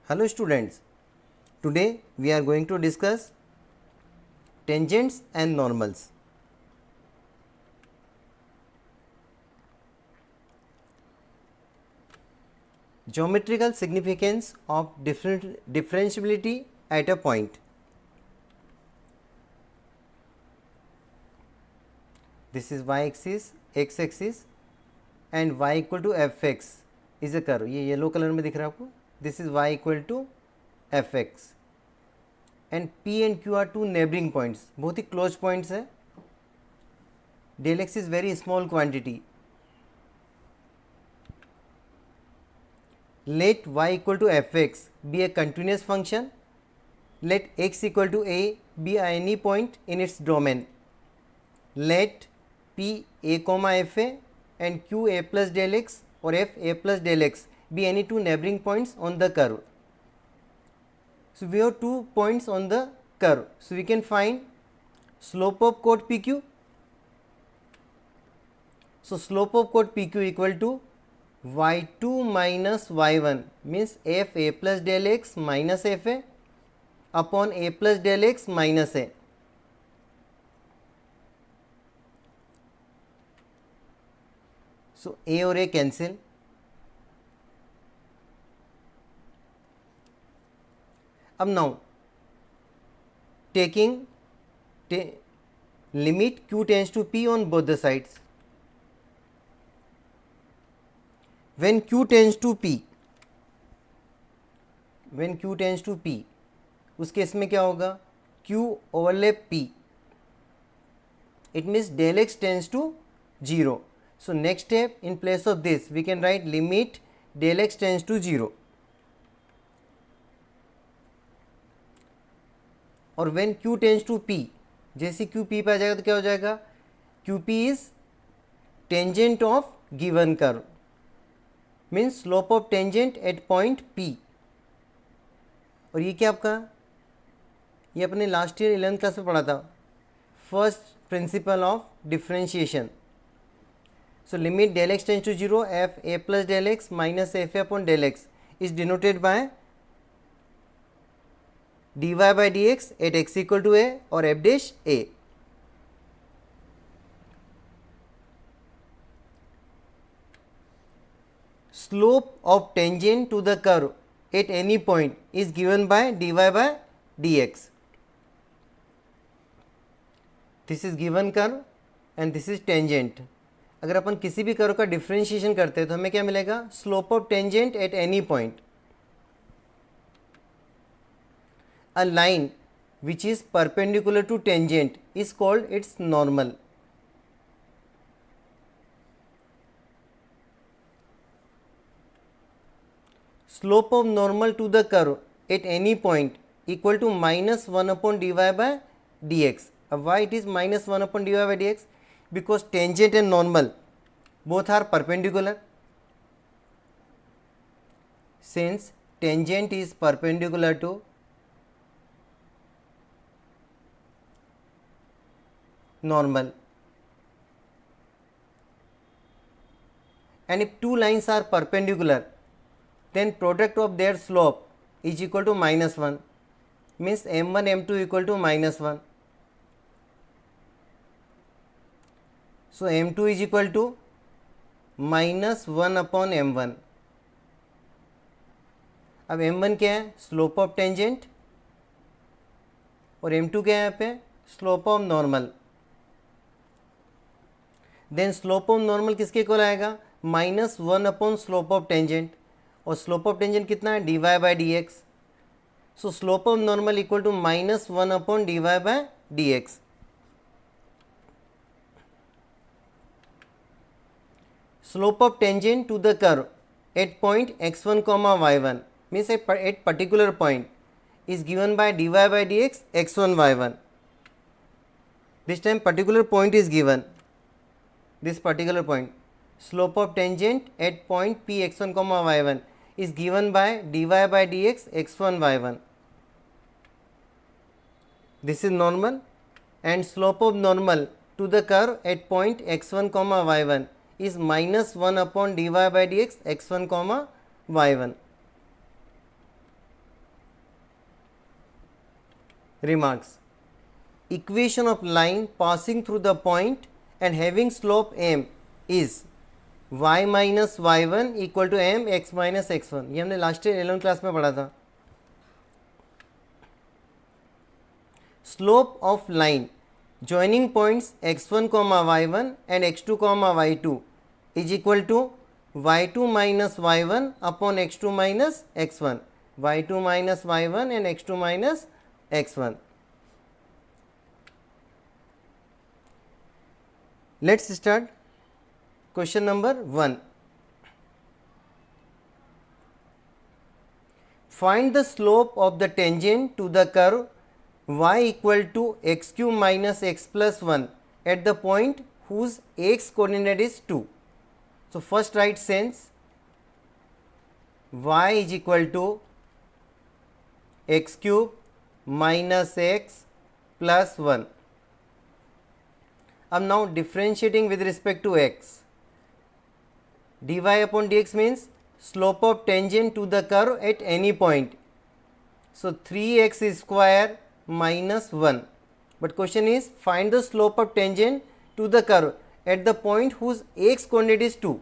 Hello students, today we are going to discuss tangents and normals. Geometrical significance of differentiability at a point. This is y axis, x axis and y equal to fx is a curve. ये yellow colour में दिख रहा है आपको. This is y equal to fx and p and q are two neighboring points. बहुत ही close points है. Del x is very small quantity. Let y equal to fx be a continuous function. Let x equal to a be any point in its domain. Let p a comma f a and q a plus del x or f a plus del x be any two neighboring points on the curve. So we have 2 points on the curve. So we can find slope of chord PQ. So slope of chord PQ equal to y2 minus y1 means f a plus del x minus f a upon a plus del x minus a. So a और a cancel. अब now taking limit q tends to p on both the sides. When q tends to p, उस case में क्या होगा? q overlap p. It means del x tends to 0. So next step, in place of this we can write limit del x tends to 0. और when q tends to p, जैसे q p पे आ जाएगा तो क्या हो जाएगा? qp is tangent of given curve means slope of tangent at point p. और ये क्या आपका? ये अपने लास्ट ईयर 11th क्लास में पढ़ा था, first principle of differentiation. So limit del x tends to 0 f a plus del x minus f a upon del x is denoted by dy by dx at x equal to a or f dash a. Slope of tangent to the curve at any point is given by dy by dx. This is given curve and this is tangent. अगर अपन किसी भी curve का differentiation करते हैं तो हमें क्या मिलेगा? Slope of tangent at any point. A line which is perpendicular to tangent is called its normal. Slope of normal to the curve at any point equal to minus 1 upon d y by d x. अब why it is minus 1 upon d y by d x? Because tangent and normal both are perpendicular. Since tangent is perpendicular to normal and if two lines are perpendicular then product of their slope is equal to minus 1 means m1 m2 equal to minus 1. So m2 is equal to minus 1 upon m1. अब m1 क्या है? Slope of tangent और m2 क्या है यहाँ पे? Slope of normal. Then slope of normal किसके equal आएगा? Minus 1 upon slope of tangent. और स्लोप ऑफ टेंजेंट कितना है? dy by dx. So slope of normal equal to minus 1 upon dy by dx. Slope of tangent to the curve at point x1 comma y1 means at particular point is given by dy by dx x1 y1. This time particular point is given. This particular point, slope of tangent at point p x1 comma y1 is given by dy by dx x1 y1. This is normal and slope of normal to the curve at point x1 comma y1 is minus 1 upon dy by dx x1 comma y1. remarks. Equation of line passing through the point and having slope m is y minus y1 equal to m x minus x1. ये हमने last year 11th class में पढ़ा था. Slope of line joining points x1 comma y1 and x2 comma y2 is equal to y2 minus y1 upon x2 minus x1. y2 minus y1 and x2 minus x1. Let's start question number 1. Find the slope of the tangent to the curve y equal to x cube minus x plus 1 at the point whose x coordinate is 2. So first write sense y is equal to x cube minus x plus 1. अब now differentiating with respect to x. dy upon dx means slope of tangent to the curve at any point. So 3x square minus 1. But question is find the slope of tangent to the curve at the point whose x coordinate is 2.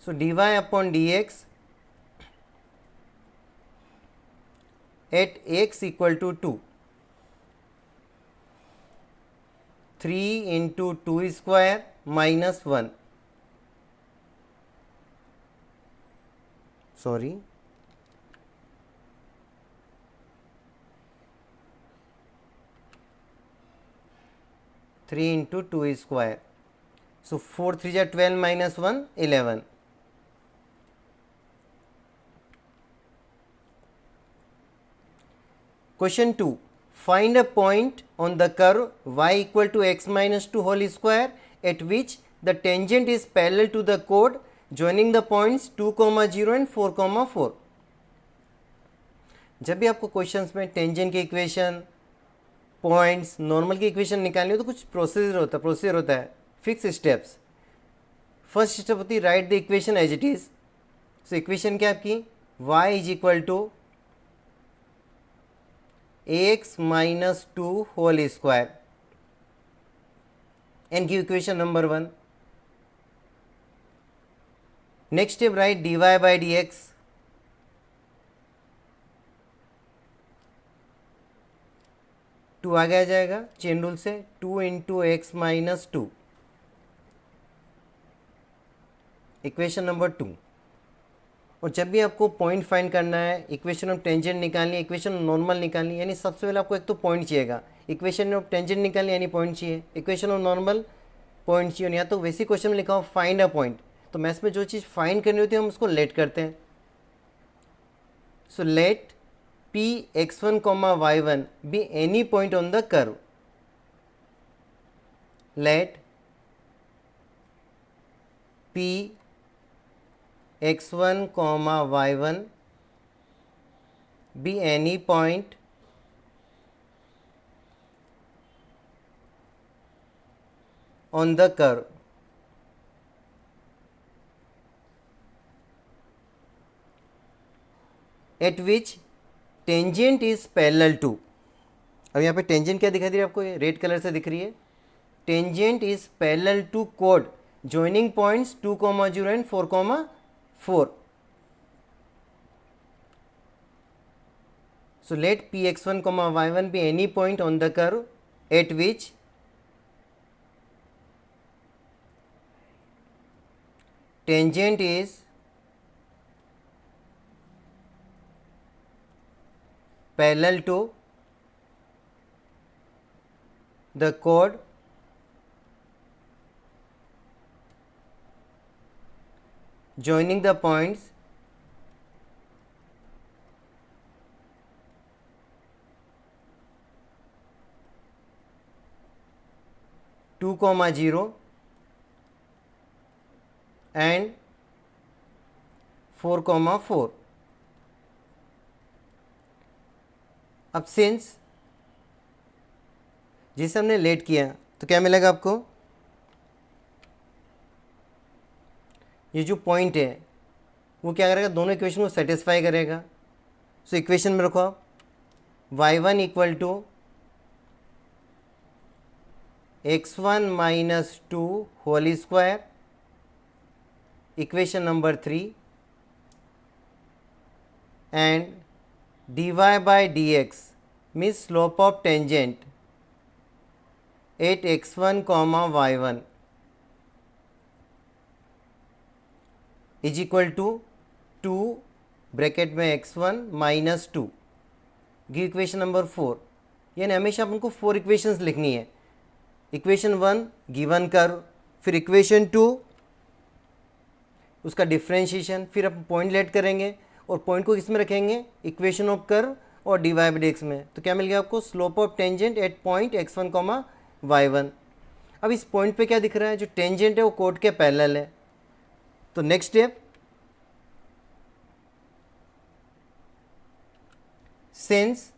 So dy upon dx at x equal to 2. 3 into 2 square minus 1. Sorry. Three into 2 square. So 4 3 is 12 minus 1 11. Question 2. Find a point on the curve y equal to x minus 2 whole square at which the tangent is parallel to the chord joining the points 2, 0 and 4, 4. जब भी आपको questions में tangent की equation, points, normal की equation निकालनी हो तो कुछ प्रोसीजर होता है, फिक्स स्टेप्स. फर्स्ट स्टेप होती है write the equation as it is. So equation क्या आपकी y is equal to x minus 2 whole square and give equation number 1. Next step write dy by dx. Two आगे आ जाएगा chain rule से 2 into x minus 2. Equation number 2. और जब भी आपको पॉइंट फाइंड करना है, इक्वेशन ऑफ टेंजेंट निकालनी है, इक्वेशन नॉर्मल निकालनी है, यानी सबसे पहले आपको एक तो पॉइंट चाहिएगा. इक्वेशन ऑफ टेंजेंट निकालनी यानी पॉइंट चाहिए, इक्वेशन ऑफ नॉर्मल पॉइंट चाहिए. या तो वैसी क्वेश्चन में लिखा हो फाइंड अ पॉइंट, तो मैथ्स में जो चीज़ फाइंड करनी होती है हम उसको लेट करते हैं. So let p x1 y1 be any point on the curve. Let p x1 y1 be any point on the curve. At which tangent is parallel to. अब यहाँ पे टेंजेंट क्या दिखाई दे रही है आपको, ये रेड कलर से दिख रही है. टेंजेंट इज पैरेलल टू कोड joining points 2, 0 and 4, 4. So let px1, y1 be any point on the curve at which tangent is parallel to the chord joining the points 2, 0 and 4, 4. अब since जिसे हमने late किया तो क्या मिलेगा आपको, ये जो पॉइंट है वो क्या करेगा, दोनों इक्वेशन को सेटिस्फाई करेगा. सो इक्वेशन में रखो आप y1 equal to x1 minus 2 whole square, equation number 3, and dy by dx means slope of tangent at x1 comma y1 is equal to 2 bracket में x1 minus 2, give equation number 4। यानी हमेशा अपन को 4 equations लिखनी है। Equation 1 given curve, फिर equation 2 उसका differentiation, फिर अपन point let करेंगे और पॉइंट को किस में रखेंगे, इक्वेशन ऑफ कर्व और d y by d x में। तो क्या मिल गया आपको, slope of tangent at point x1 comma y1। अब इस पॉइंट पे क्या दिख रहा है, जो टेंजेंट है वो कोड के पैरेलल है। तो next step, since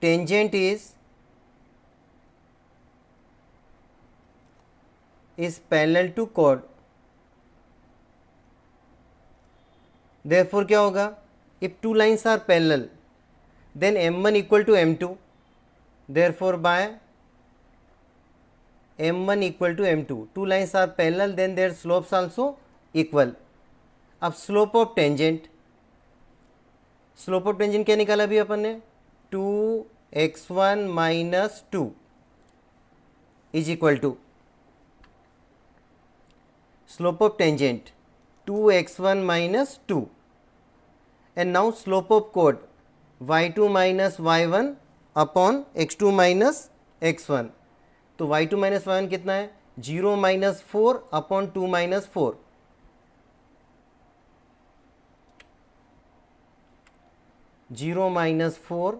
tangent is parallel to chord, therefore क्या होगा, if two lines are parallel then m1 equal to m2, therefore by m1 equal to m2, two lines are parallel then their slopes also equal। अब slope of tangent, slope of tangent क्या निकाला अभी अपन ने, 2x1 minus 2 is equal to slope of tangent 2x1 minus 2, and now slope of chord y2 minus y1 upon x2 minus x1। तो y2 minus y1 कितना है, 0 minus 4 upon 2 minus 4, 0 minus 4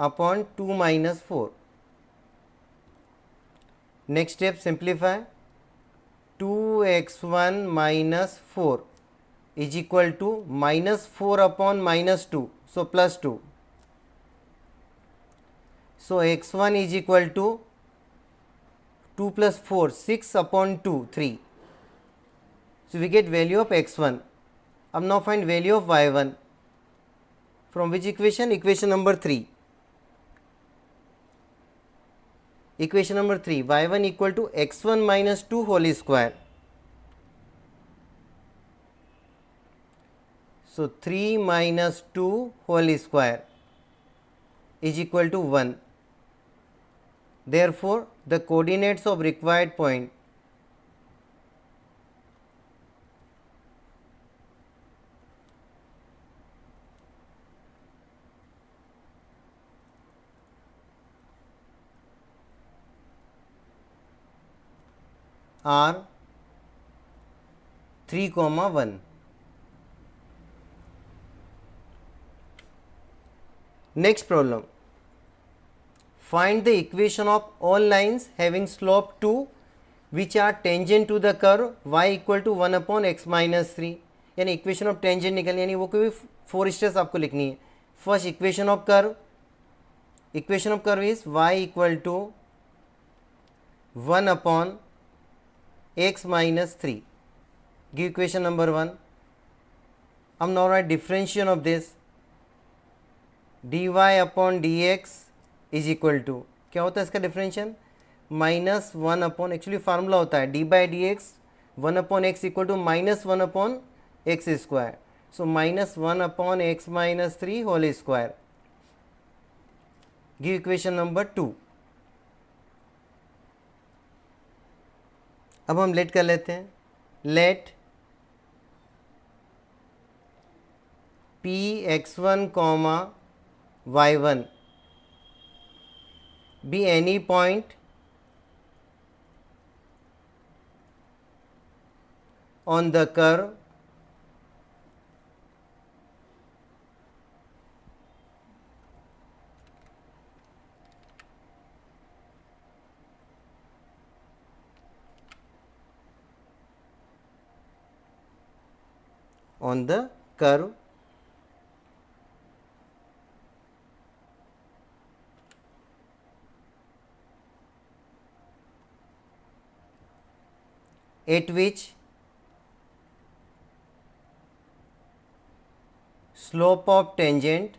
upon 2 minus 4। Next step simplify, 2x1 minus 4 is equal to minus 4 upon minus 2, so plus 2। So x1 is equal to 2 plus 4 6 upon 2 3, so we get value of x1। अब now find value of y1 from which equation, equation number 3। Equation number 3, y1 equal to x1 minus 2 whole square, so 3 minus 2 whole square is equal to 1। Therefore the coordinates of required point are 3, 1। Next problem, find the equation of all lines having slope 2 which are tangent to the curve y equal to 1 upon x minus 3। यानी equation of tangent निकलनी, यानी वो कोई 4 steps आपको लिखनी है। First equation of curve, equation of curve is y equal to 1 upon x minus 3, give equation number 1। अब now write differentiation of this, dy upon dx is equal to, क्या होता है इसका differential, minus 1 upon, actually formula होता है d by d x 1 upon x equal to minus 1 upon x square, so minus 1 upon x minus 3 whole square, give equation number 2। अब हम let कर लेते हैं, let P x1 comma y1 be any point on the curve on the curve at which slope of tangent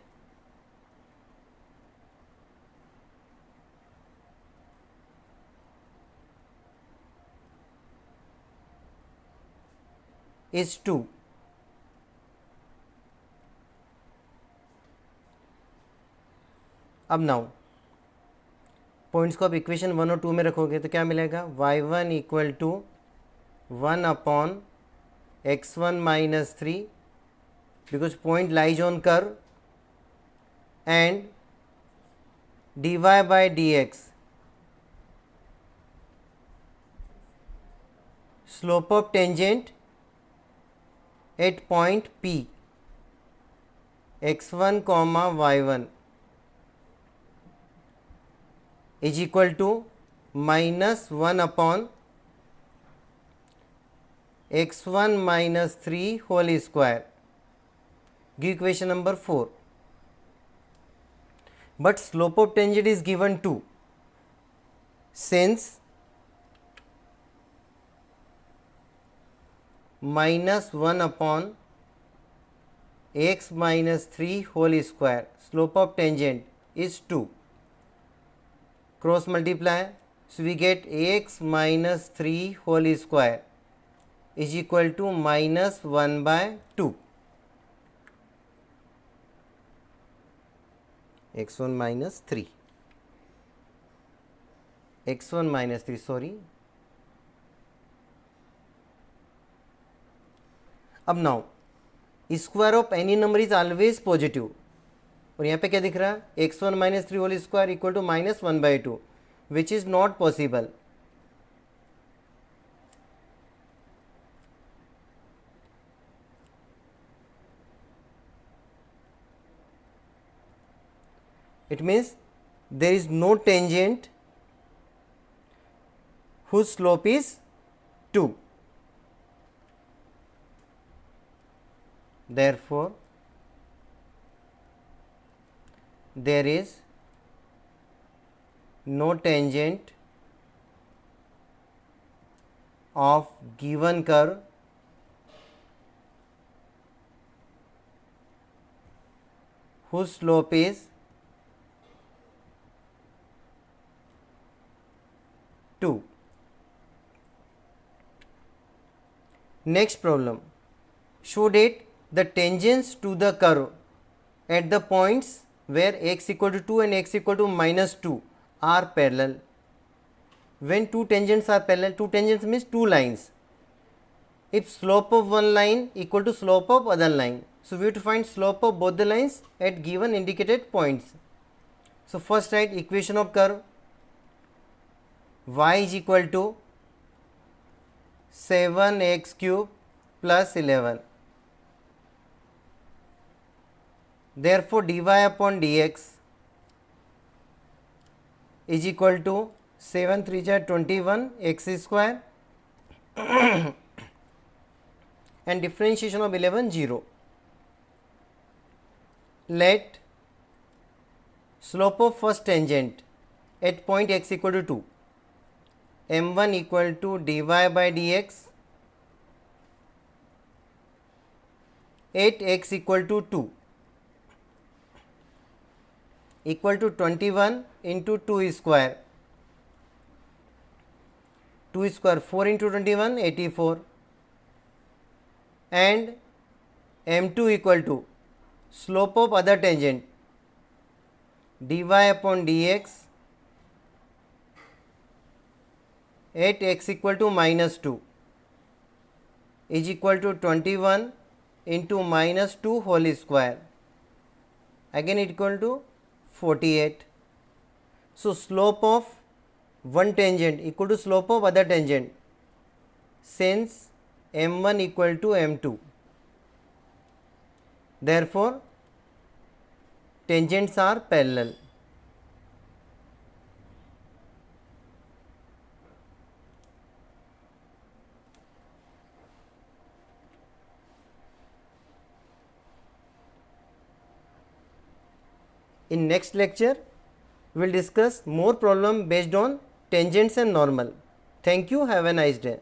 is 2. अब now points को आप equation 1 और 2 में रखोगे तो क्या मिलेगा, y1 equal to 1 upon x1 minus 3 because point lies on curve and dy by dx slope of tangent at point P x1 comma y1 is equal to minus 1 upon x1 minus 3 whole square. Give equation number 4. But slope of tangent is given 2 since minus 1 upon x minus 3 whole square, slope of tangent is 2. Cross multiply, so we get x minus 3 whole square is equal to minus 1 by 2. x1 minus 3, x1 minus 3, sorry. अब now square of any number is always positive और यहाँ पे क्या दिख रहा है, x1 minus 3 whole square equal to minus 1 by 2 which is not possible. It means there is no tangent whose slope is 2. Therefore, there is no tangent of given curve whose slope is 2. Next problem, show that the tangents to the curve at the points where x equal to 2 and x equal to minus 2 are parallel. When two tangents are parallel, two tangents means two lines. If slope of one line equal to slope of other line, so we have to find slope of both the lines at given indicated points. So first write equation of curve, y is equal to 7x cube plus 11. Therefore, dy upon dx is equal to 7 3 जा 21 x square and differentiation of 11 0. Let slope of first tangent at point x equal to 2, m1 equal to dy by dx at x equal to 2 equal to 21 into 2 square. 2 square 4 into 21 84 and m2 equal to slope of other tangent dy upon dx at x equal to minus 2 is equal to 21 into minus 2 whole square, again equal to 48. So slope of one tangent equal to slope of other tangent since m1 equal to m2. Therefore, tangents are parallel. In next lecture, we will discuss more problem based on tangents and normal. Thank you. Have a nice day.